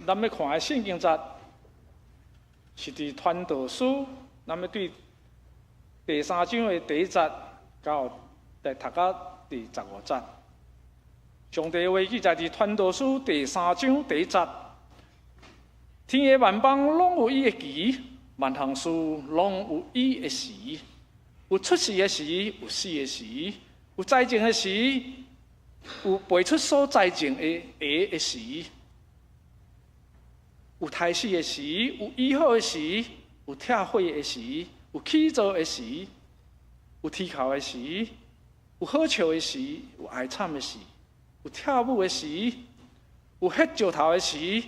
咱要看的圣经节，是伫传道书，咱要对第3章的第1节到来读到第15节。上帝的话记载伫传道书第3章第1节：天下万邦拢有伊的期，万项事拢有伊的时。有出世的时，有死的时；有栽种的时，有培出所栽种的芽的时；有胎死的时，有医好的时；有拆毁的时，有起造的时；有啼哭的时，有好笑的时，有哀惨的时；有跳舞的时，有喝石头的时，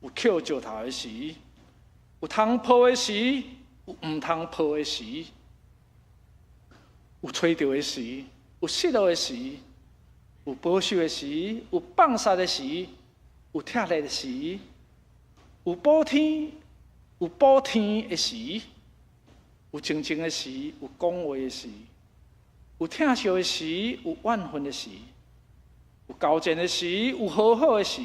有捡石头的时；有通抱的时，有唔通抱的时；有吹着的时，有失落的时，有保守的时，有放杀的时，有拆裂的时，有补天的时，有静静的时，有讲话的时，有疼惜的时，有怨恨的时，有交战的时，有和好的时。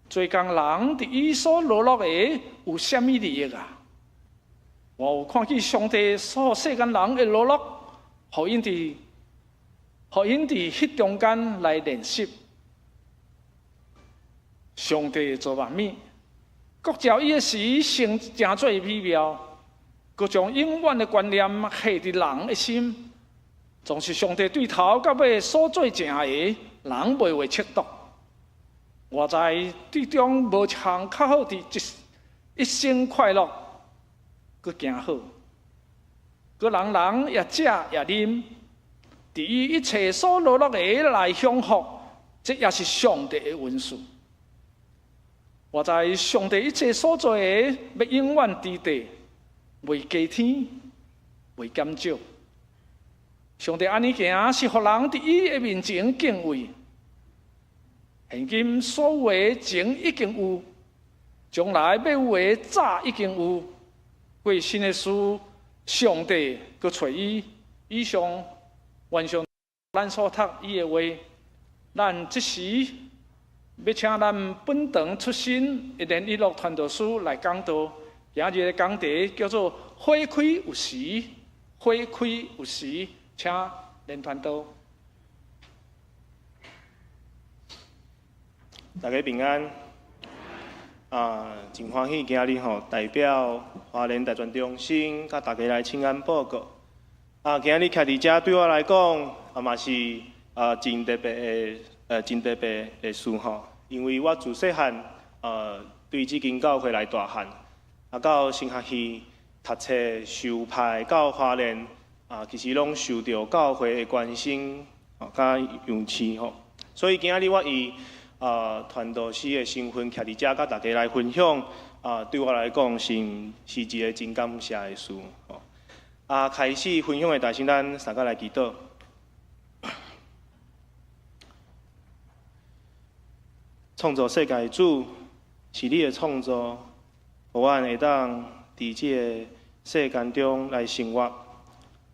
做工人伫伊所落落的，有甚物利益啊？我有看见上帝所世间人的落落，互因伫迄中间来练习。上帝做万物，各照伊的时成正做美妙，佮将永远的观念下伫人的心，总是上帝对头到尾所做正的，人袂会测度。我在对中无一项较好伫一生快乐，佮行好，佮人也食也啉，伫伊一切所落落的来享福，这也是上帝的恩赐。我在上帝一切所做的，要永远伫地，袂加添，袂减少。上帝安尼行，是互人伫伊的面前敬畏。现今所有的前已经有，将来要有的早已经有。过新的事，上帝佮找伊，以上完成咱所读伊的话。咱即时要请咱本堂出身的连一路传道师来讲道。今日的讲题叫做“花开有时，花开有时”，请连传道。大家平安。真欢喜今日代表花莲大专中心，甲大家来请安报告。今日徛伫遮对我来讲，嘛是真特别的事吼。因为我自细汉对这间教会来大汉，到新学期读册受派到花莲，其实拢受到教会的关心，甲用赐吼。所以今日我以传道师的身份徛伫遮，甲大家来分享。对我来讲是一个真感谢的事。开始分享的大先，咱三个来祈祷。创造世界的主是你的创造，互阮会当伫即个世间中来生活。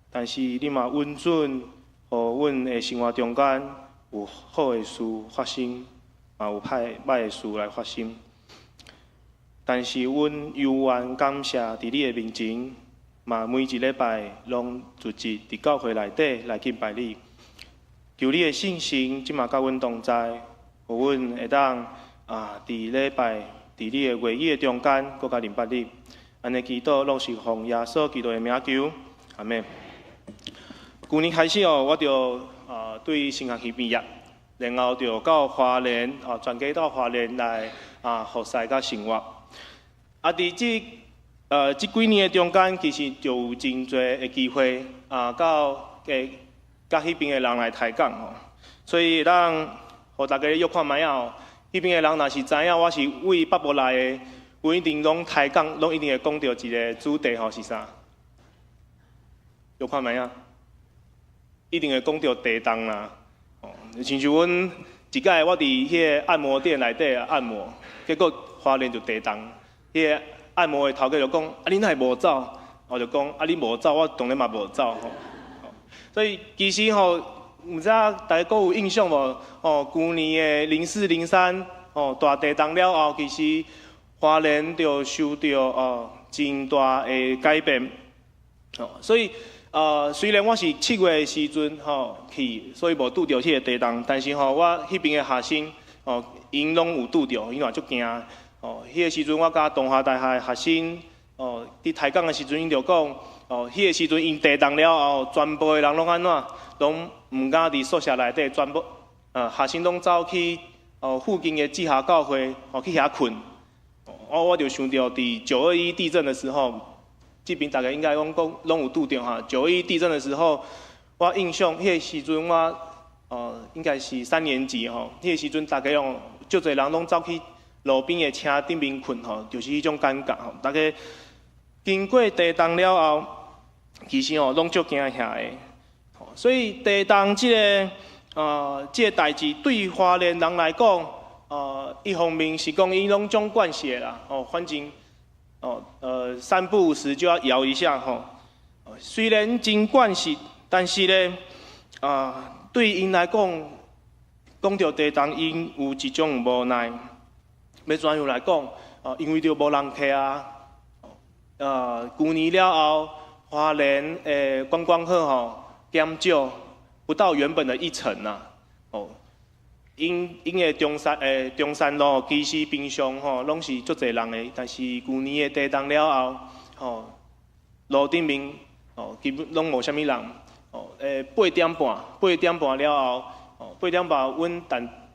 但是你嘛允准，互阮的生活中间有好的事发生。有歹的事来发生，但是阮犹原感谢伫你的面前，嘛每一礼拜拢聚集伫教会内底来敬拜你。求你的信心，即嘛甲阮同在，互阮会当伫礼拜伫你的会议的中间，搁甲明白你。安尼祈祷拢是奉耶稣基督的名求，阿门。旧年开始我就对新学期毕业。然后就到花莲，转嫁到花莲来服侍甲生活。伫即几年的中间，其实就有真侪的机会到甲迄边的人来抬杠吼。所以让互大家约看卖啊，迄边的人若是知影我是为北部来的，有一定拢抬杠，拢一定会讲到一个主题吼是啥？约看卖啊，一定会讲到地动啦。亲像阮一摆我伫迄个按摩店内底按摩，结果花莲就地动，迄个按摩的头家就讲：你哪会无走？我就讲：你无走，我当然嘛无走吼。所以其实毋知大家有印象无？旧年的04、03大地震了后，其实花莲就受到真大的改变。所以虽然我是7月的时阵去，所以无拄着迄个地震，但是我迄边的学生因拢有拄着，因嘛足惊。迄个时阵我甲东华大学的学生伫抬杠的时阵，因就讲迄个时阵因地震了后，全部的人拢安怎，拢毋敢伫宿舍内底，全部学生拢走去附近的志下教会去遐困。我就想到伫921地震的时候，这边大家应该拢有拄着哈。921地震的时候，我印象迄个时阵我应该是3年级迄个时阵大家足侪人拢走去路边的车顶面困就是迄种感觉大家经过地震了后，其实拢足惊吓的。所以地震这个代志对花莲人来讲，一方面是讲伊拢种惯习啦，反正3不5时就要摇一下虽然真惯习，但是咧对因来讲，讲到地震，因有一种无奈。要怎样来讲？因为就无人客去年了后，花莲的观光客减少不到原本的1成啦。因的中山路其实平常拢是足侪人的，但是去年的地震了后，路顶面基本拢无啥物人。8点半了后，8点半阮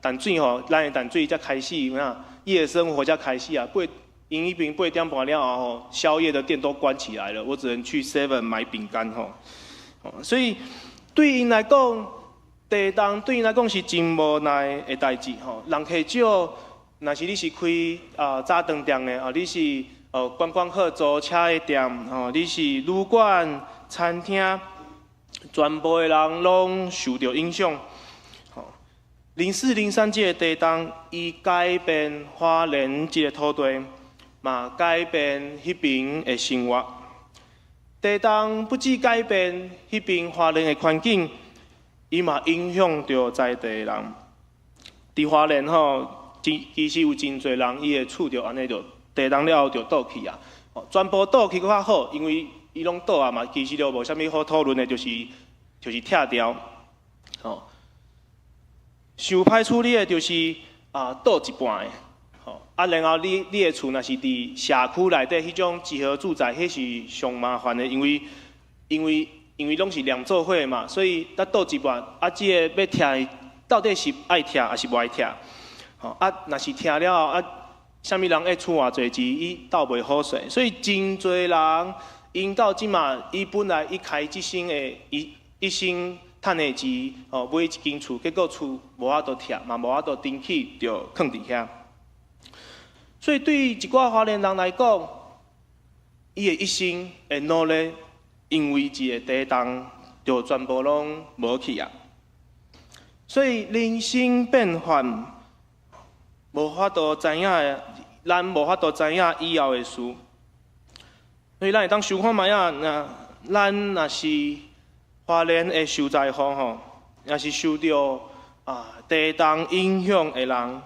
淡水咱的淡水才开始夜生活才开始因迄边8点半了后，宵夜的店都关起来了，我只能去 7 买饼干所以对因来讲，地震对因来讲是真无奈的代志人客少，若是你是开早餐店的你是观光客租车的店你是旅馆、餐厅，全部的人拢受到影响。04、03这个地震，伊改变花莲这个土地，嘛改变迄边的生活。地震不止改变迄边花莲的环境，伊嘛影响到在地人。伫花莲其实有真侪人伊的厝就安尼就地震了后就倒去全部倒去搁较好，因为伊拢倒嘛，其实就无啥物好讨论的，就是拆掉上歹处理的就是倒一半的然后你的厝若是伫社区内底迄种集合住宅，迄是上麻烦的，因为拢是连做伙嘛，所以倒一半这个要拆到底是爱拆还是无爱拆若是拆了后啥物人会出偌济钱，伊斗袂好势，所以真侪人因到即嘛，伊本来开即生的一生趁的钱买一间厝，结果厝无法度拆，嘛无法度顶起，就囥伫遐。所以对于一寡花莲人来讲，伊的一生的努力，因为一个地震，就全部拢无去所以人生变幻，无法度知影的，咱无法度知影以后的事。所以咱会当想看卖咱若是花莲的受灾户若是受到地震影响的人，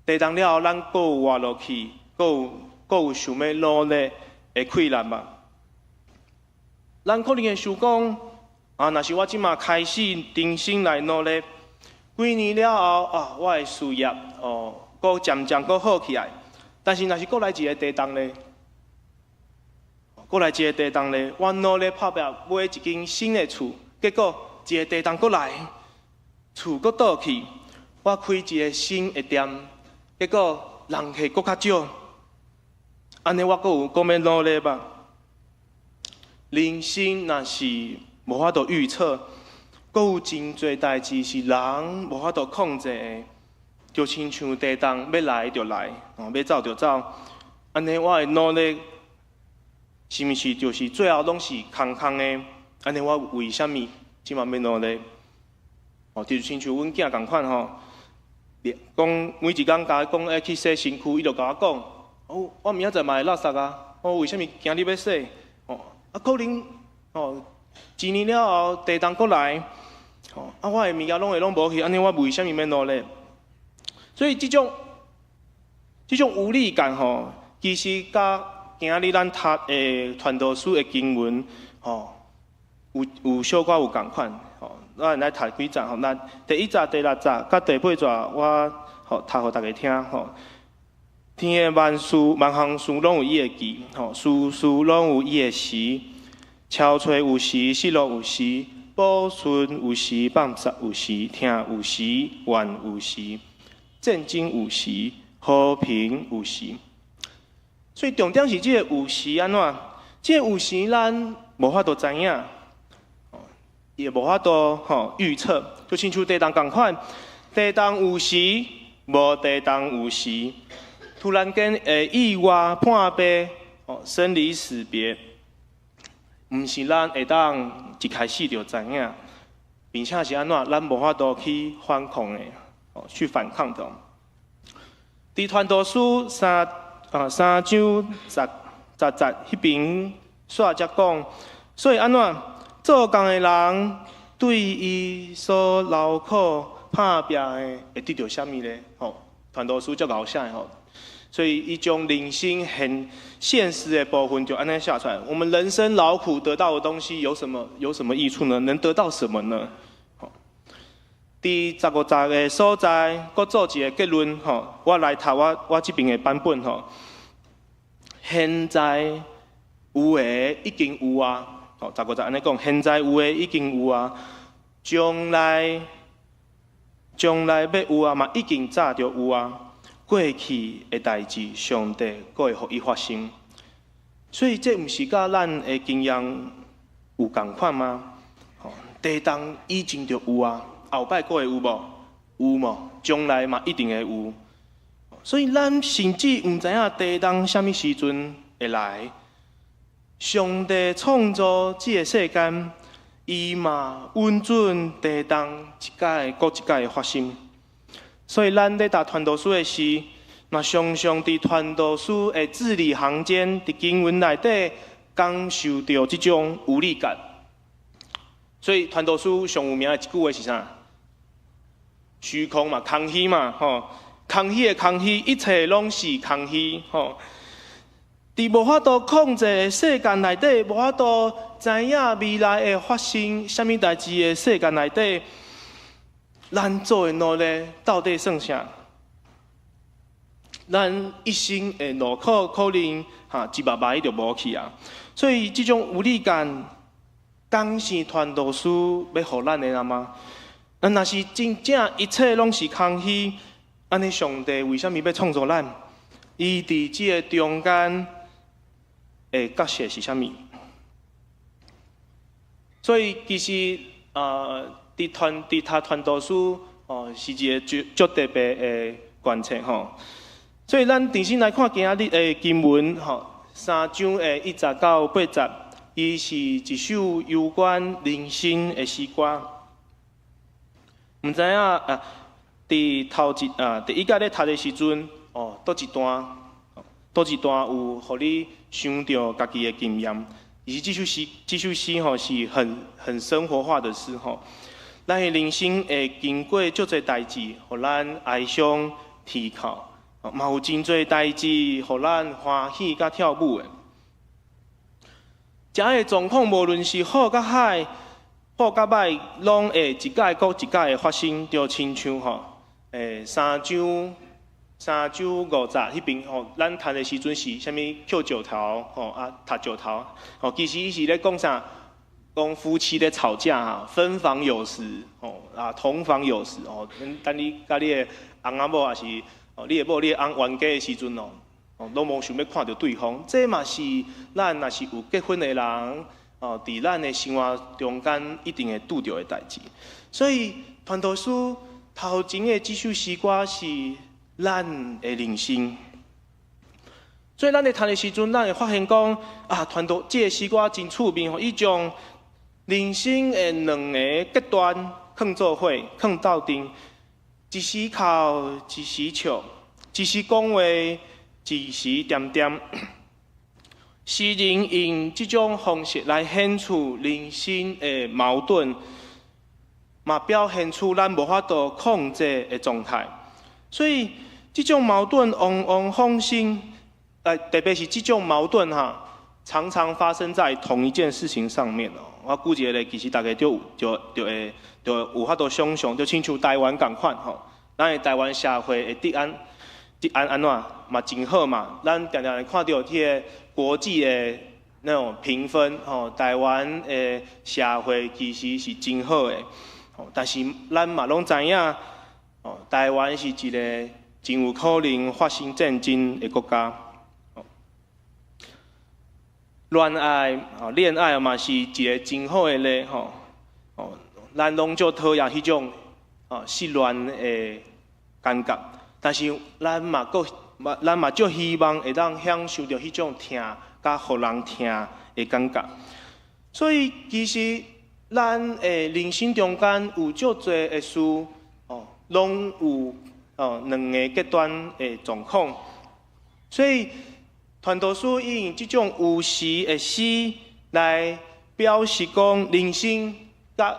地震了后，咱阁有活落去，阁有想要努力的气力嘛？咱可能会想讲若是我即马开始重新来努力，几年了后我的事业阁渐渐阁好起来。但是若是阁来一个地震咧？我努力拍拼买一间新的厝，结果一个地震阁来，厝阁倒去，我开一个新的店，结果人客阁较少，安尼我阁要努力吧？人生若是无法度预测，阁有真侪代志是人无法度控制的，就亲像地震要来就来，要走就走，安尼我的努力。是毋是就是最后拢是空空的？安尼我为虾米即马要努力？就是亲像阮囝共款讲每一工甲讲要去洗身躯，伊就甲我讲，我明仔载嘛会垃圾我为虾米今日要洗？可能一年了后地震过来，我的物件拢无去，安尼我为虾米要努力？所以这种无力感吼，其实甲今日咱读传道书的经文吼，有小可有共款吼。咱来读几章吼，咱第1章、第6章、甲第8章，我吼读互大家听吼。天的万项事拢有伊的期，吼，事拢有伊的时。憔悴有时，失落有时，保存有时，放杀有时，听有时，怨有时，战争有时，和平有时。所以重点是这个有时安怎？这个有时咱无法度知影。也无法度预测，就亲像地动共款，地动有时，无地动有时。突然间意外破病，生离死别，毋是咱会当一开始就知影，并且是安怎，咱无法度去反抗的，去反抗的。伫传道书3章10迄边煞则讲，所以安怎？做工的人对伊所劳苦打拼的，会得到啥物呢？传道书足搞写吼，所以伊将人生很现实的部分就安尼写出来。我们人生劳苦得到的东西有什么益处呢？能得到什么呢？第15章的所在，搁做一个结论吼。我来读我这边的版本吼。现在有的已经有啊。15章安尼讲，现在有诶已经有啊，将来要有啊嘛，已经早就有啊。过去诶代志，上帝阁会予伊发生。所以这毋是甲咱诶经验有共款吗？地动以前就有啊，后摆阁会有无？有无？将来嘛一定会有。所以咱甚至毋知影地动啥物时阵会来。上帝创造这个世间，伊嘛允准地动一届搁一届发生。所以咱咧读传道书的时，嘛常常伫传道书的字里行间，伫经文内底感受到这种无力感。所以传道书上有名的一句话是啥？虚空嘛，空虚嘛，空虚的空虚，一切拢是空虚，伫无法度控制的世间内底，无法度知影未来会发生啥物代志的世间内底，咱做的努力到底算啥？咱一生的路可能一百摆就无去啊！所以这种无力感，刚是传道书要互咱的啦吗？若是真正一切拢是空虚，安尼上帝为虾米要创造咱？伊伫即个中间。角色是啥物？所以其实伫读传道书是一个足特别的观察吼。所以咱重新来看今仔日的经文3章的1节到8节，伊是一首有关人生的诗歌。毋知影伫头第一届咧读的时阵倒一段有互你想到家己的经验，而是这首诗是很生活化的诗吼。咱的人生会经过足侪代志，互咱哀伤啼哭，嘛有真侪代志，互咱欢喜甲跳舞的。遮的状况无论是好甲歹，好甲歹，拢会一届搁一届的发生，就亲像3章5节迄边咱读的时阵是啥物扣石头读石头其实伊是咧讲啥？讲夫妻咧吵架分房有时同房有时等你甲你的翁仔某也是你的某你的翁冤家的时阵拢无想要看到对方，这嘛是咱若是有结婚的人伫咱的生活中间一定会拄到的代志。所以传道书头前的这首诗歌是咱的人生，所以咱咧读的时阵，咱会发现讲传道这个诗歌真趣味伊将人生的两个阶段放做伙，放斗阵，一时哭，一时笑，一时讲话，一时点点。诗人用这种方式来显出人生的矛盾，嘛表现出咱无法度控制的状态。所以这种矛盾往往发生，特别是这种矛盾常常发生在同一件事情上面哦。我估计咧，其实大家就有法度想象，就亲像台湾共款吼，咱的台湾社会的治安安怎嘛真好嘛，咱常常会看到迄个国际的那种评分吼，台湾的社会其实是真好的，但是咱嘛拢知影，台湾是一个真有可能发生战争的国家。恋爱恋爱嘛是一个真好的例吼，咱拢就讨厌迄种失恋的感觉，但是咱嘛就希望会当享受到迄种疼甲互人疼的感觉。所以其实咱的人生中间有足侪的事拢有两个极端的状况，所以。传道书用这种有时的诗来表示讲，人生甲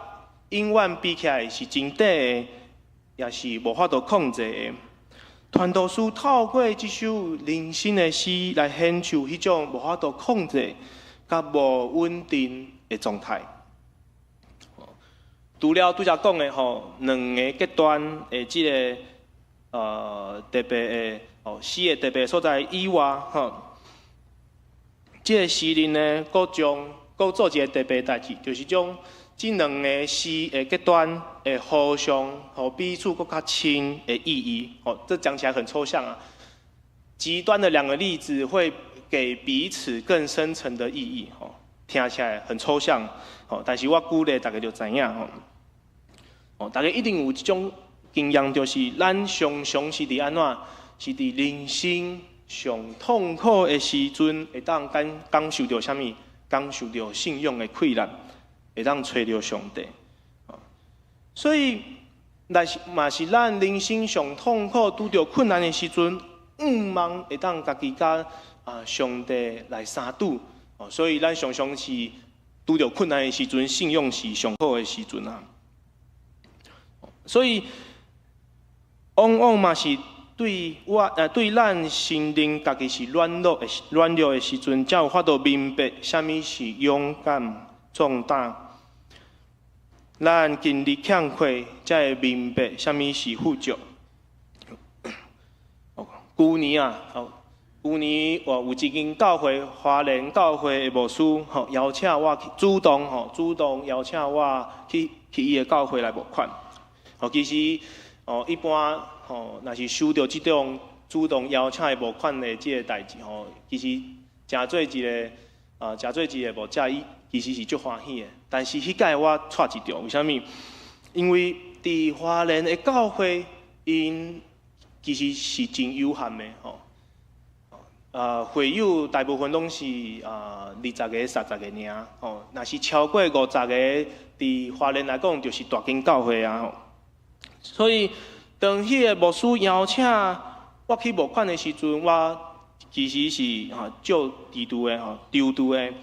永远比起来是真短的，也是无法度控制的。传道书透过这首人生的诗来显示迄种无法度控制、甲无稳定的状态。除了拄则讲的两个极端的这个特别的诗的特别所在以外这个诗人呢，佫做一个特别代志，就是将这两个诗的极端的互相彼此佫较亲的意义。这讲起来很抽象啊。极端的两个例子会给彼此更深层的意义。听起来很抽象。但是我鼓励大家就知影大家一定有这种经验，就是咱常常是伫安怎，是伫人生上痛苦的时阵，会当感受到什么？感受到信仰的困难，会当找到上帝。所以，嘛是咱人生上痛苦、拄到困难的时阵，望会当家己甲上帝来相拄。所以，咱常常是拄到困难的时阵，信仰是上好的时阵啊。所以，往往嘛是。对咱心灵家己是软弱的时阵，才有法度明白什么是勇敢壮大。咱经历欠亏，才会明白什么是富足。旧年我有一间教会，华人教会的牧师邀请我主动邀请我去伊的教会来募款。其实一般。若是收到这种主动邀请的募款的这个代志其实真做一个无介意，其实是足欢喜的。但是迄届我错一条，为什么？因为伫华人的教会，因其实是真有限的会友大部分拢是20个、30个尔若是超过50个，伫华人来讲就是大间教会啊所以。当迄个牧师邀请我去募款的时阵，我其实是足低度的丢度的，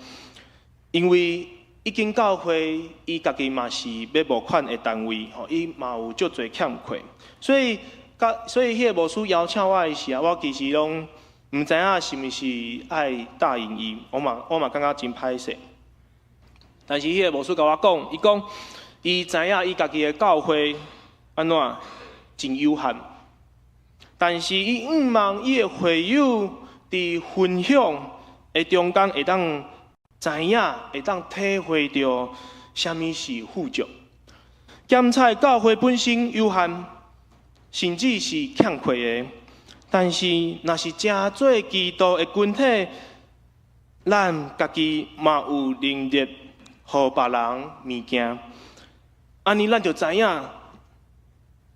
因为一间教会伊家己嘛是要募款的单位伊嘛有足侪欠亏，所以迄个牧师邀请我的时候，我其实拢唔知影是毋是爱答应伊，我嘛感觉真歹势。但是迄个牧师甲我讲，伊讲伊知影伊家己的教会安怎？真有限，但是伊望伊的会友伫分享的中间会当知影，会当体会到什么是富足。检查教会本身有限，甚至是欠亏的，但是若是真做基督的群体，咱家己嘛有能力互别人物件，安尼咱就知影。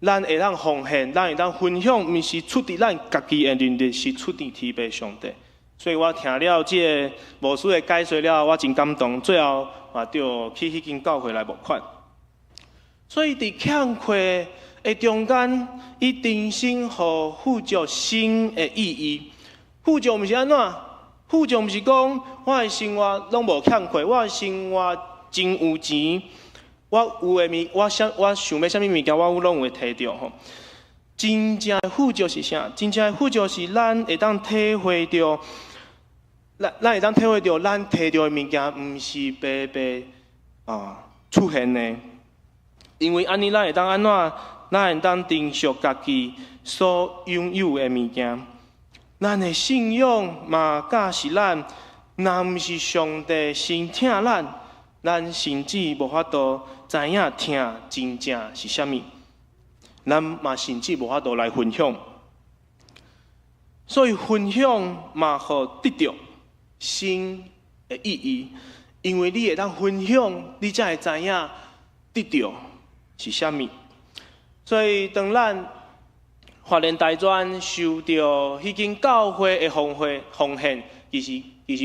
咱会当奉献，咱会当分享，毋是出伫咱家己的能力，是出伫天父上帝。所以我听了这个牧师的解说了，我真感动。最后嘛，就去迄间教会来募款。所以伫欠亏的中间，伊定心互富足新的意义。富足毋是安怎？富足毋是讲我的生活拢无欠亏，我的生活真有钱。我有诶我想要啥物物件，我拢会摕到真正的富足是啥？真正的富足是咱会当体会到，咱会当体会到，咱摕到的物件，毋是白白出现的。因为安尼，咱会当安怎？咱会当珍惜家己所拥有的物件。咱的信仰嘛，假是咱，若毋是上帝先疼咱甚至无法度知影疼真正是啥物。咱嘛甚至无法度来分享，所以分享嘛，互得到新的意义。因为你会当分享，你才会知影得到是啥物。所以当咱华联大专受到迄间教会的奉献，其实迄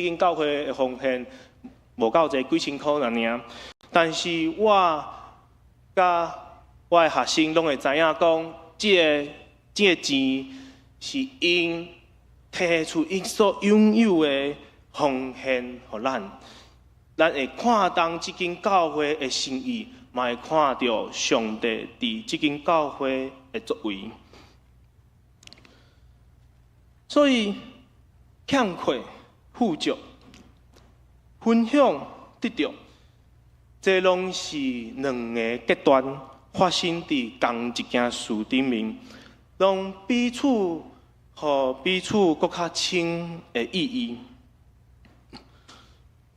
间教会的奉献无够济，几千箍尔。但是我甲我的学生拢会知影讲，这个钱是因摕出因所拥有的奉献予咱。咱会看重这间教会的心意，嘛会看到上帝伫这间教会的作为。所以欠缺、富足、分享、得到，这拢是两个极端。发生伫同一件事顶面，拢彼此互彼此搁较深的意义。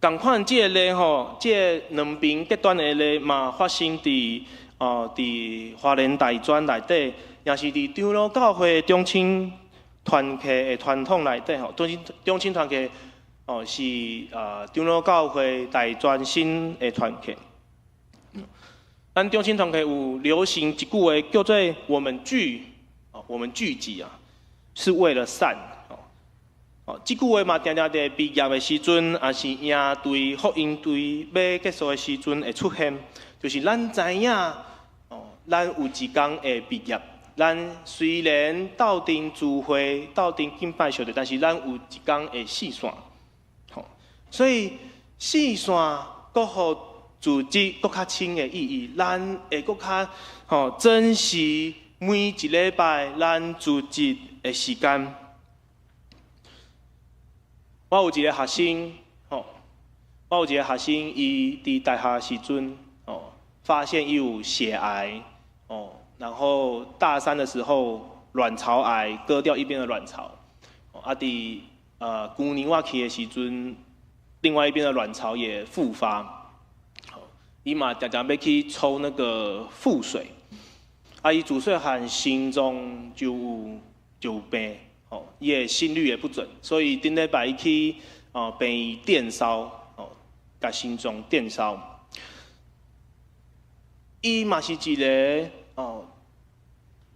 共款即个例吼，即个两边极端的例嘛，发生伫华联大专内底，也是伫长老教会中青团契的传统内底吼。中青团契是长老教会大专新的团契。咱中青团契有流行一句话叫做“我们聚集啊，是为了善”。这句话嘛，常常在毕业的时阵，也是营队、福音队要结束的时阵会出现。就是咱知影，咱有一天会毕业。咱虽然斗阵聚会、斗阵敬拜上帝，但是咱有一天会四散。所以四散搁互组织搁较深的意义，咱会搁较珍惜每一礼拜咱组织的时间。我有一个学生，伊伫大学时阵，发现伊有血癌，然后大三的时候卵巢癌割掉一边的卵巢，伫去年我去的时阵，另外一边的卵巢也复发。伊嘛常常要去抽那个腹水，伊自细汉心脏就病，伊的心率也不准，所以顶礼拜伊去病院电烧，甲心脏电烧。伊嘛是一个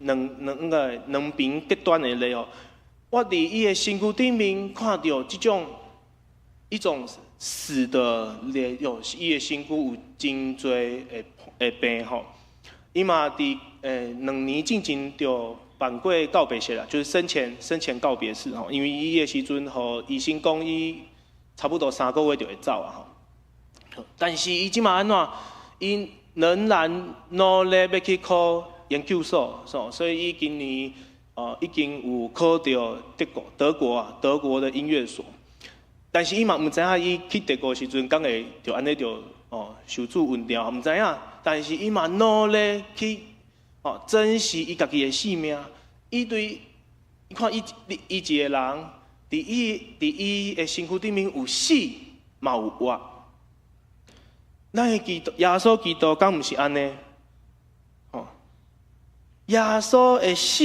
两边极端的例哦。我伫伊的身躯顶面看到一种死的咧，伊的身躯有真侪的病吼。伊嘛伫2年进前就办过告别式啦，就是生前告别式吼。因为伊的时阵，吼医生讲伊差不多3个月就会走啊吼。但是伊即马安怎？伊仍然努力要去考研究所，所以伊今年已经有考到德国的音乐所。但是伊嘛毋知影，伊去德国时阵，敢会就安尼就受主运调，毋知影。但是伊嘛努力去珍惜伊家己的性命。伊看伊一个人，伫伊的身躯顶面有死嘛有活。咱的耶稣基督敢毋是安尼？耶稣的死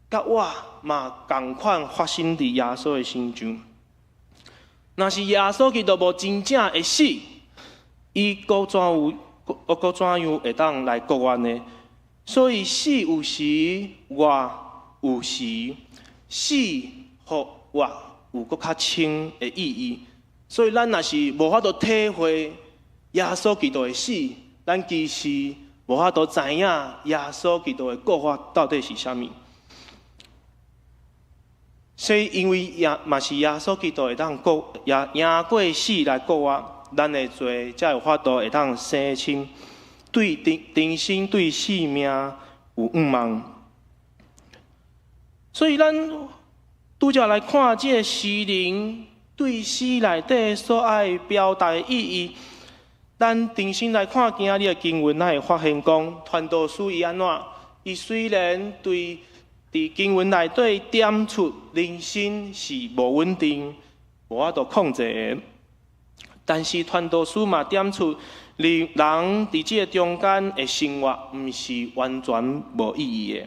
甲我嘛共款发生伫耶稣的身上。若是耶稣基督无真正会死，伊搁怎样会当来国我呢？所以死有时，活有时，死互活有搁较深的意义。所以咱若是无法度体会耶稣基督的死，咱其实无法度知影耶稣基督的国法到底是啥物。所以，因为嘛是耶稣基督会当赢过死来过活，咱的罪才有法度会当生清，对人生对性命有愿望。所以咱拄则来看这个诗人对诗内底所爱表达的意义。咱重新来看今日的经文，咱会发现讲，传道书伊安怎？伊虽然对伫经文内底点出人生是无稳定、无法度控制的，但是传道书嘛点出，人伫即个中间的生活，毋是完全无意义的。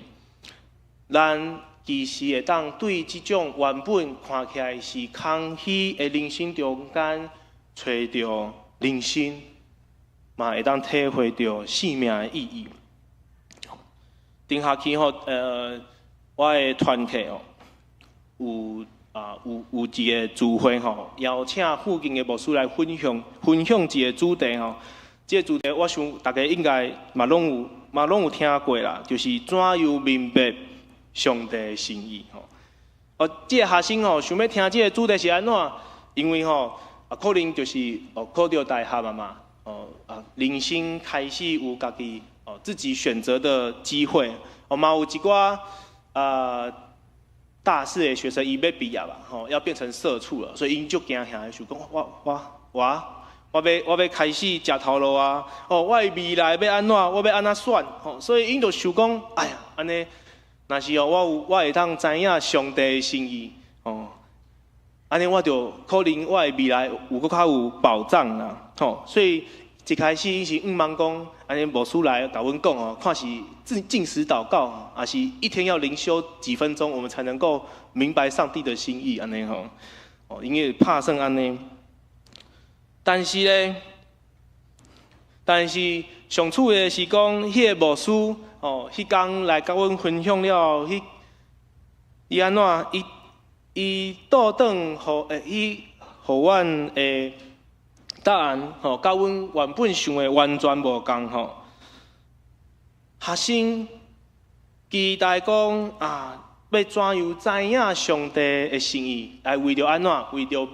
咱其实会当对即种原本看起来是空虚的人生中间，找到人生，嘛会当体会到生命的意义。顶下去吼，我的团契哦，有一个聚会吼，邀请附近的牧师来分享一个主题吼。这个主题我想大家应该嘛拢有听过啦，就是怎样明白上帝的心意吼。这个学生吼想要听这个主题是安怎？因为吼可能就是考到大学嘛，人生开始有家己自己选择的机会。嘛有一寡大四的学生伊要毕业啦，要变成社畜了，所以因就惊吓，想讲我要开始食头路啊！我的未来要安怎？我要安怎选？所以因就想讲，哎呀，安尼，若是我会当知影上帝的心意，安尼我就可能我的未来有搁较有保障啦，所以一开始伊是望讲，安尼牧师来甲阮讲看是禁食祷告，还是一天要灵修几分钟，我们才能够明白上帝的心意，安尼因为拍算安尼。但是上趣的是讲，迄个牧师迄天来甲阮分享了，伊安怎？伊倒转伊阮的答案甲阮原本想的完全无共学生期待讲要怎样知影上帝的心意，来为着安怎？为着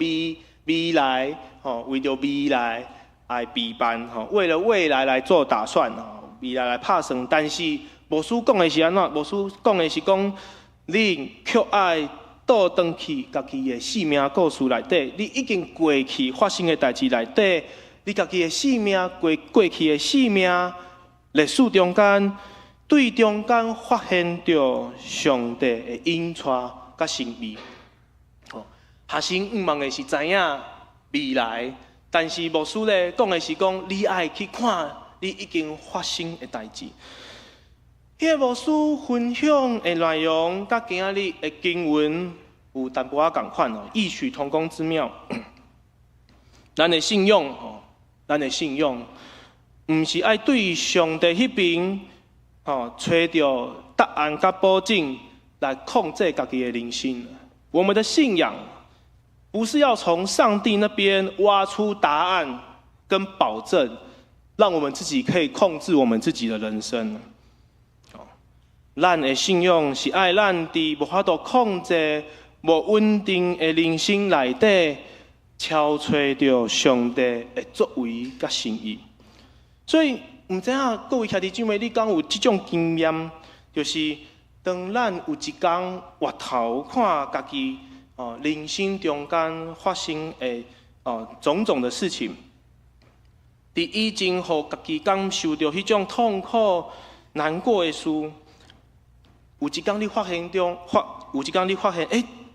未来。为着未来来备办，为了未来来做打算，未来来拍算。但是牧师讲的是安怎？牧师讲的是讲，你却爱倒转去家己的生命故事内底，你已经过去发生的代志内底，你家己的生命过去的生命历史中间，对中间发现着上帝的引带甲神秘。学生望的是知影未来，但是牧师咧讲的是讲，你爱去看你已经发生的代志。迄个牧师分享的内容，甲今仔日的经文有淡薄仔共款异曲同工之妙。咱的信仰，毋是爱对上帝迄边找到答案甲保证来控制家己的人生。我们的信仰不是要从上帝那边挖出答案跟保证，让我们自己可以控制我们自己的人生。咱的信仰是爱咱伫无法度控制、无稳定的人生内底，超找到上帝的作为甲心意。所以，唔知影各位兄弟姊妹，你敢有这种经验？就是当咱有一天回头看家己。人生中间发生的种种的事情，伫以前互家己感受到迄种痛苦、难过的事，有一天你发现，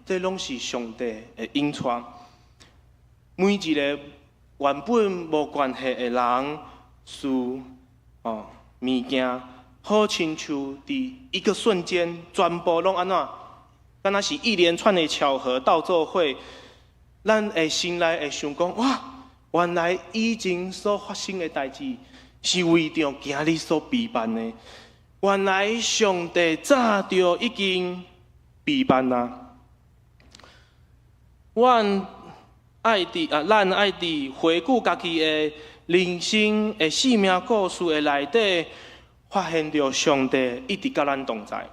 这拢是上帝的引带。每一个原本无关系的人、事、物件，好亲像伫一个瞬间，全部拢安怎？敢若是一连串的巧合到做伙，咱的心内会想讲：哇，原来以前所发生的代志是为着今日所备办的。原来上帝早就已经备办啦。咱爱伫回顾家己的人生的生命故事的内底，发现着上帝一直甲咱同在。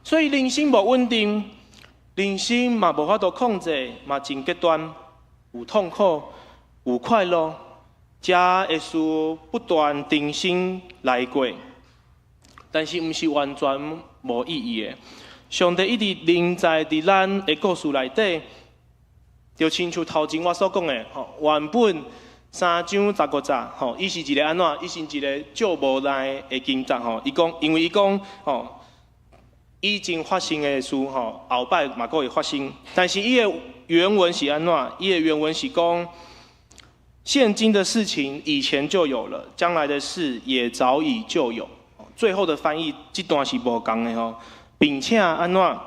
所以人生无稳定，人生嘛无法度控制，嘛真极端，有痛苦，有快乐，这会事不断重新来过。但是毋是完全无意义的。上帝一直临在伫咱的故事内底，就亲像头前我所讲的，原本3章15节，伊是一个安怎？伊是一个足无奈的经节，伊讲，因为伊讲，以前发生的事，后摆嘛阁会发生。但是伊的原文是安怎？伊的原文是讲，现今的事情以前就有了，将来的事也早已就有。最后的翻译这段是无共的并且安怎？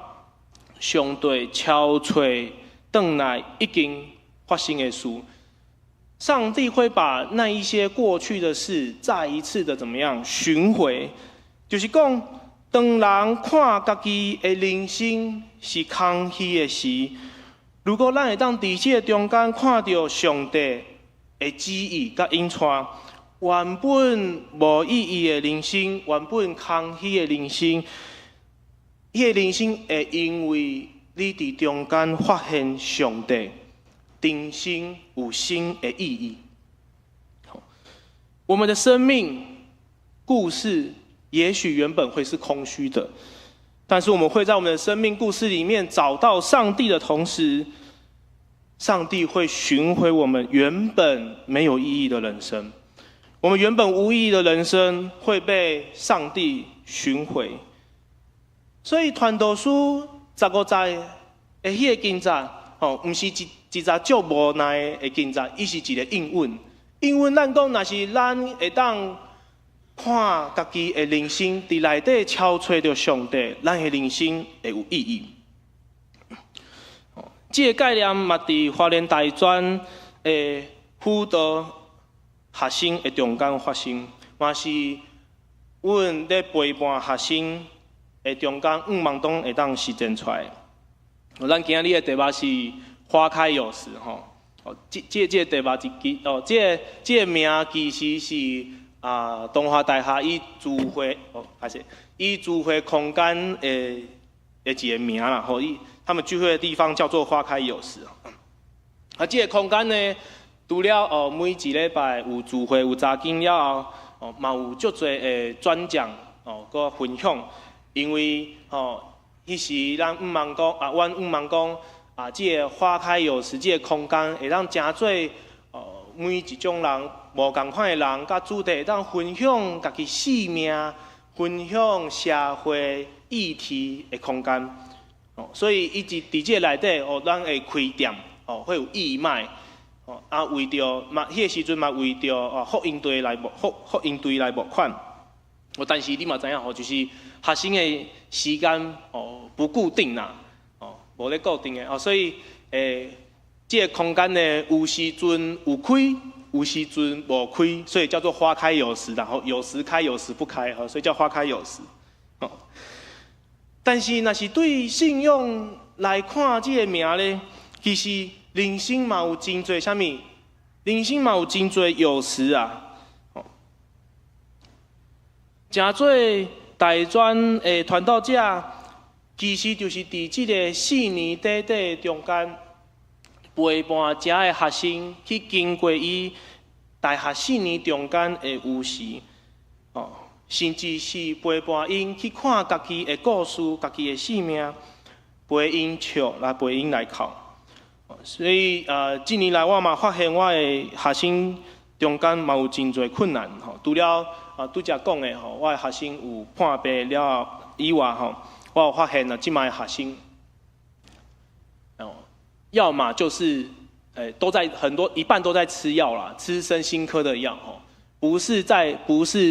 上帝敲吹转来已经发生的事。上帝会把那一些过去的事再一次的怎么样寻回？就是讲，当人看家己的人生是空虚的时，如果咱会当伫这中间看到上帝的旨意甲引带，原本无意义的人生，原本空虚的人生，伊的人生会因为你伫中间发现上帝。定心有新的意义。我们的生命故事也许原本会是空虚的，但是我们会在我们的生命故事里面找到上帝的同时，上帝会寻回我们原本没有意义的人生。我们原本无意义的人生会被上帝寻回。所以传道书15节的迄个经节，毋是一则足无奈的经节，伊是一个应允。应允咱讲，若是咱会当看家己的人生，伫内底敲吹着上帝，咱的人生会有意义。这个概念嘛，伫花莲大专的辅导学生的中间发生，嘛是阮咧陪伴学生的中间5万当会当实践出来。咱今日的题目是花开有时，这个题目这个名其实是东华大学以聚会以聚会空间的一个名啦，他们聚会的地方叫做花开有时。这个空间呢，除了每一礼拜有聚会有查经了后，嘛有足多的专讲个分享，因为迄时咱5万讲阮5万讲。这个花开有时，这个空间会当真做每一种人无同款的人，甲主题会当分享家己生命、分享社会议题的空间。所以伊伫这个内底，咱会开店，会有义卖，为着嘛，迄个时阵嘛为着福音队来募款。但是你嘛知影就是学生的时间不固定啦。无咧固定的所以这个空间呢，有时阵有开，有时阵无开，所以叫做花开有时，然后有时开，有时不开，所以叫花开有时。但是若是对信用来看这个名咧，其实人生嘛有真侪啥物，人生嘛有真侪有时啊。真侪大专的传道者。其实就是伫即个4年短短中间，陪伴遮的学生去经过伊大学4年中间的有时，甚至是陪伴因去看家己的故事、家己的生命，陪因笑来陪因来哭。所以近年来我嘛发现我的学生中间嘛有真侪困难除了拄则讲的我的学生有叛变了以外我有发现了，即卖学生，要么就是都在一半都在吃药啦，吃身心科的药不是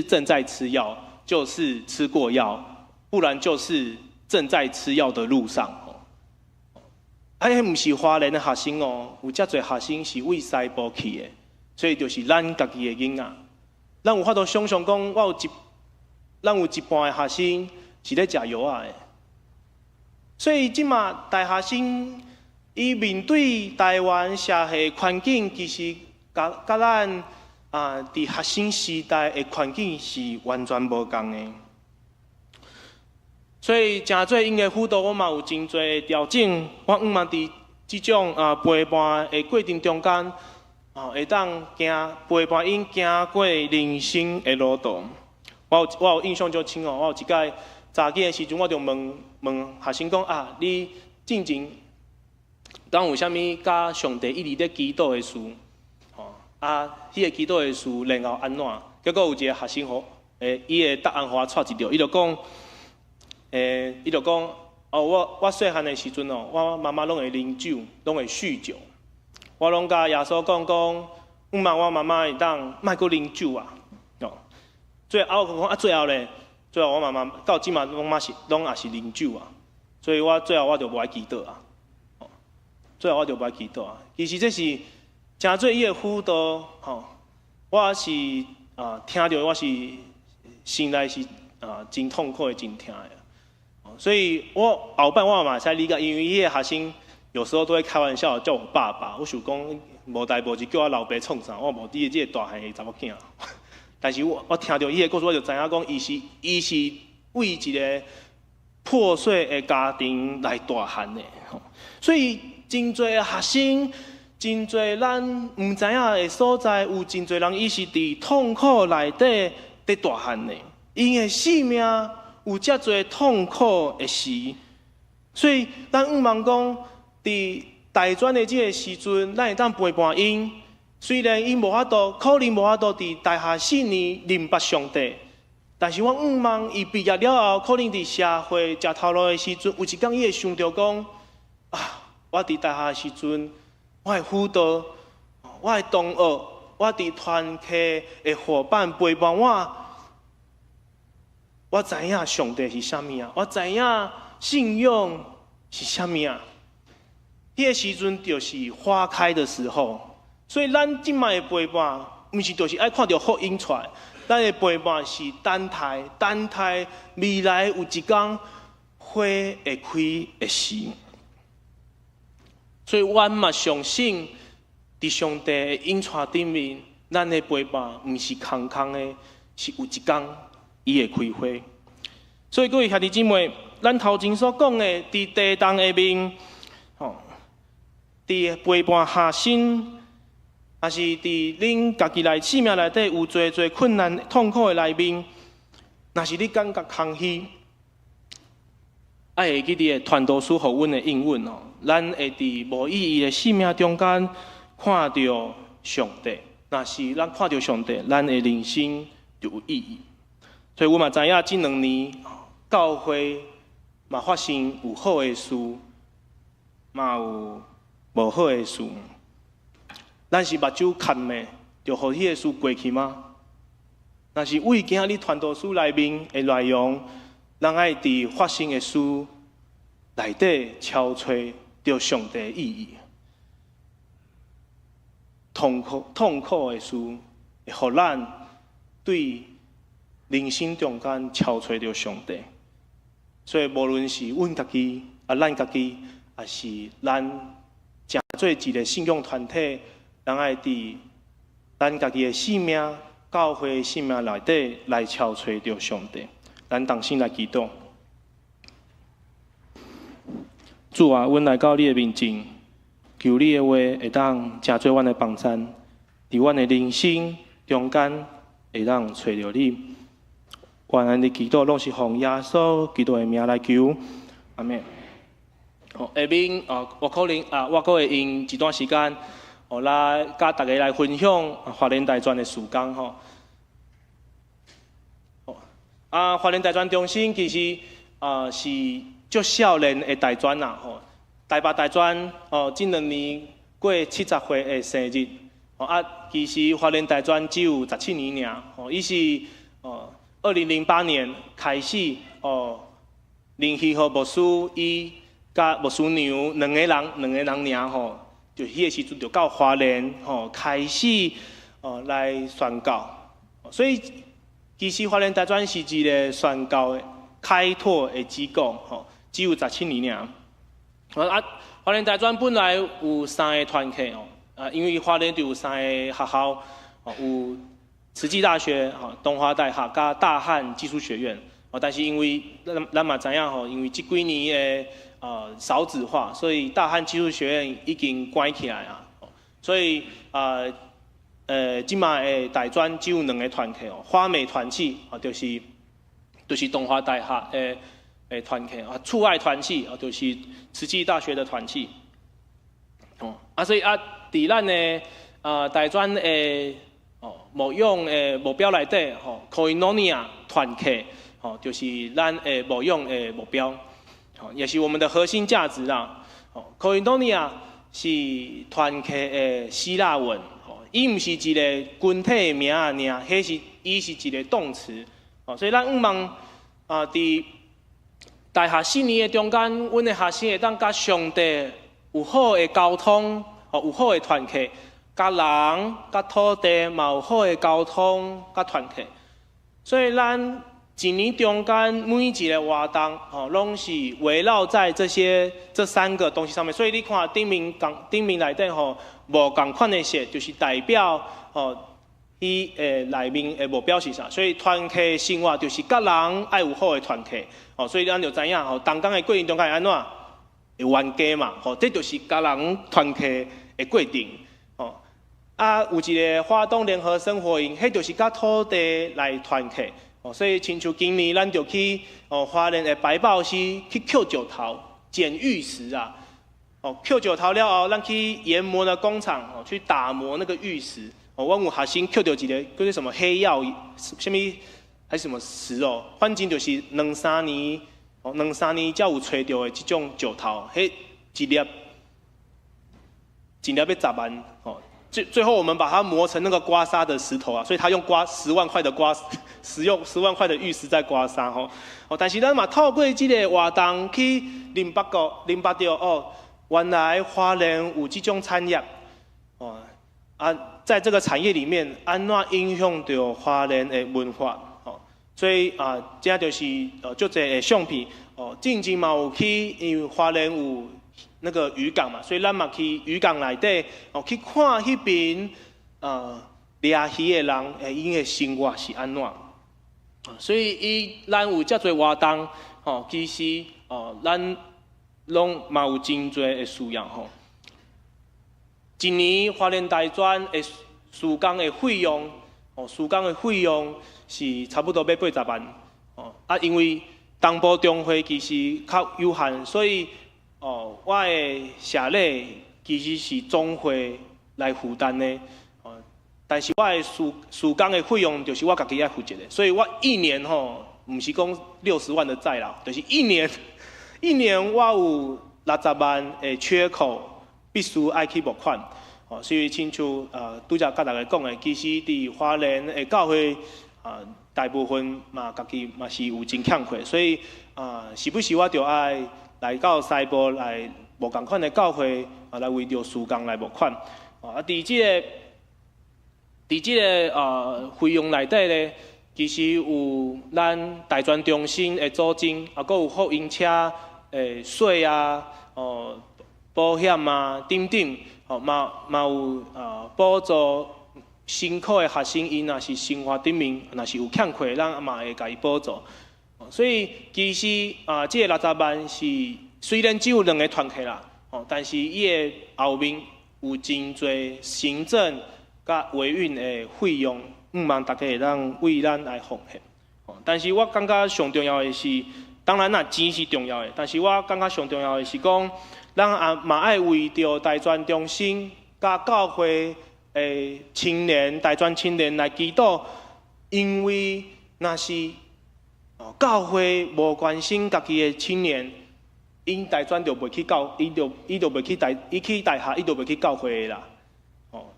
正在吃药，就是吃过药，不然就是正在吃药的路上不是花莲的学生有遮侪学生是为西部去的，所以就是咱家己的囡仔，咱有法度想象讲，咱有一半的学生是咧食药的。所以即马大学生伊面对台湾社会环境，其实甲咱伫学生时代的环境是完全无共的。所以诚侪因的辅导，我嘛有真侪调整。我嘛伫即种陪伴的过程中间，会当陪伴因行过人生的路途。我有印象就深哦，我有一届早起的时阵，我就问学生讲啊，你进前敢有啥物甲上帝一直咧祈祷的事？吼啊，迄个祈祷的事然后安怎？结果有一个学生吼，伊的答案互我带一条，伊就讲，伊就讲，哦，我细汉的时阵哦，我妈妈拢会啉酒，拢会酗酒，我拢甲耶稣讲，毋茫我妈妈会当莫阁啉酒啊，哦，最后我讲最后咧，最后我妈妈到即嘛拢也是啉酒啊，所以我最后我就无爱祈祷啊，最后我就无爱祈祷啊。其实这是真做伊的辅导，吼，我是听着我是心内是真痛苦的，真疼的。所以我后摆我嘛才理解，因为迄个学生有时候都会开玩笑叫我爸爸，我想讲无代无志叫我老爸创啥，我无伫即个大汉的查某囝。但是我听到伊的故事，我就知影讲，伊是为一个破碎的家庭来大汉的。所以真侪学生，真侪咱毋知影的所在，有真侪人伊是伫痛苦内底伫大汉的，因的性命有遮侪痛苦的时，所以咱毋茫讲伫大专的即个时阵，咱会当陪伴因。虽然伊无法度，可能无法度伫大学4年认捌上帝，但是我毋茫伊毕业了后，可能伫社会食头路的时阵，有一天伊会想到讲啊，我伫大学的时阵，我的辅导，我的同学，我伫团契的伙伴陪伴我知影上帝是啥物啊，我知影信仰是啥物啊。迄个时阵就是花开的时候。所以咱即摆的陪伴，毋是就是爱看到福音出来，咱的陪伴是等待未来有一天花会开的时。所以阮嘛相信，伫上帝的引带顶面，咱的陪伴毋是空空的，是有一天伊会开花。所以各位兄弟姊妹，咱头前所讲的，伫地动下面，伫陪伴学生。也是伫恁家己来生命内底有侪困难、痛苦的内面，若是你感觉空虚，爱会记伫个传道书互阮的应允哦，咱会伫无意义的生命中间看到上帝。若是咱看到上帝，咱的人生就有意义。所以我嘛知影，即2年教会嘛发生有好的事，嘛有无好的事。咱是目睭看的，就互迄个事过去吗？若是为今日传道书内面的内容，咱爱伫发生的事内底敲吹着上帝的意义。痛苦的事，会互咱对人生中间敲吹着上帝。所以无论是阮家己咱家己，也是咱正做一个信仰团体。咱爱伫咱家己的生命、教会的生命内底来敲吹着上帝。咱同心来祈祷。主啊，阮来到你的面前，求你的话会当成做阮的帮衬，伫阮的人生中间会当找着你。愿咱的祈祷拢是奉耶稣基督的名来求，阿门。下面我可能我阁会用一段时间。来，甲大家来分享华联大专的事工吼。华联大专中心其实是足少年的大专啦吼。台北大专近2年过70岁的生日，其实华联大专只有17年尔。伊是2008年开始联系和牧师伊甲牧师娘两个人尔吼。就迄个时阵就到华联开始来宣教，所以其实华联大专是一个宣教的开拓的机构只有17年尔。华联大专本来有3个团契因为华联就有3个学校有慈济大学、东华大学甲大汉技术学院但是因为咱嘛知影因为这几年的少子化，所以大汉技术学院已经关起来啊。所以即卖的大专只有2个团契哦，花美团契哦，就是东华大学的团契啊，促爱团契啊，就是慈济大学的团契。哦，所以伫咱的大专的牧养的目标内底吼 ，Koinonia 团契吼，就是咱的牧养的目标，吼，也是我们的核心价值啦。吼 ，Koinonia 是团契的希腊文，吼，伊毋是一个群体的名啊，伊是一个动词，吼，所以咱毋茫伫大学4年的中间，阮的学生会当甲上帝有好的沟通，吼，有好的团契。甲人、甲土地嘛有好的交通、甲团契，所以咱1年中间每一个活动，拢是围绕在这3个东西上面。所以你看顶面内底无共款的色，就是代表伊内面的目标是啥？所以团契生活就是甲人爱有好的团契，所以咱就知影同工的过程中间会安怎会冤家嘛，这就是甲人团契的过程。有一个花东联合生活营，迄就是甲土地来团契。所以亲像今年咱就去花莲的白豹溪去捡石头、捡玉石啊。捡石头了后，咱去研磨的工厂去打磨那个玉石。阮有学生捡到一个叫做什么黑曜，什么还是什么石哦，反正就是2-3年才有找到的这种石头，迄一粒要10万最后我们把它磨成那个刮痧的石头啊，所以他用10万块的用10万块的玉石在刮痧吼。但是咱嘛透过这个活动去明白到原来花莲有这种产业在这个产业里面安怎影响到花莲的文化所以这就是足侪的相片进前嘛有去，因为花莲有那个渔港嘛，所以咱嘛去渔港内底去看迄边掠鱼的人因的生活是安怎。所以咱有遮侪活动其实咱拢嘛有真侪的需要一年花莲大专的施工的费用是差不多要80万因为东部中会其实较有限，所以我的社礼其实是总会来负担的，但是我的施工的费用就是我家己爱负责的，所以我一年唔是讲60万的债啦，就是一年我有60万的缺口，必须爱去募款，所以亲像拄则甲大家讲的，其实伫花莲的教会大部分嘛家己嘛是有真欠缺，所以时不时我就爱来到西部来无共款的教会来为着施工来募款伫这个费用内底咧，其实有咱大专中心的租金阁有福音车税保险等等嘛有补助辛苦的学生，因若是生活顶面若是有欠缺，咱嘛会甲伊补助。所以其实这个60万是虽然只有2个团契啦，但是伊的后面有真侪行政甲维运的费用，毋茫大家会当为咱来奉献。但是我感觉上重要的是，当然啦，钱是重要的，但是我感觉上重要的是讲，咱嘛爱为着大专中心甲教会的青年、大专青年来祈祷，因为若是教会无关心家己的青年，因大专就袂去伊去大学，伊就袂去教会的啦。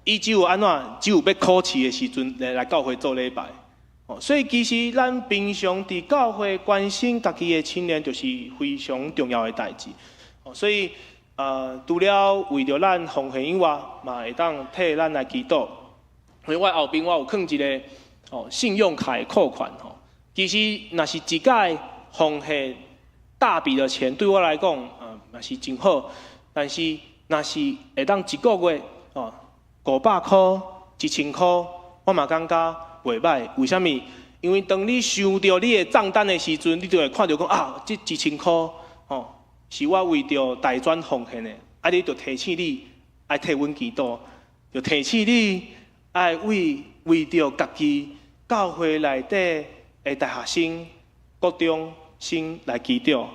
伊只有要考试的时阵来教会做礼拜。所以其实咱平常伫教会关心家己的青年，就是非常重要的代志。所以除了为着咱奉献以外，嘛会当替咱来祈祷。所以我后边我有放一个信用卡的扣款其实若是一届奉献大笔的钱，对我来讲嘛是真好。但是若是会当一个月500块、1000块，我嘛感觉袂歹。为什么？因为当你收到你的账单的时阵，你就会看到讲这1000块是我为着大专奉献的，你就提醒你爱替阮祈祷，就提醒你爱为着家己教会内底的大学生、高中生来祈祷。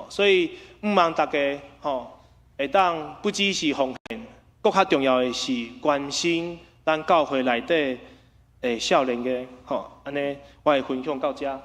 所以毋望大家会当不只是奉献，更较重要的是关心咱教会内底的少年的安尼我会分享到遮。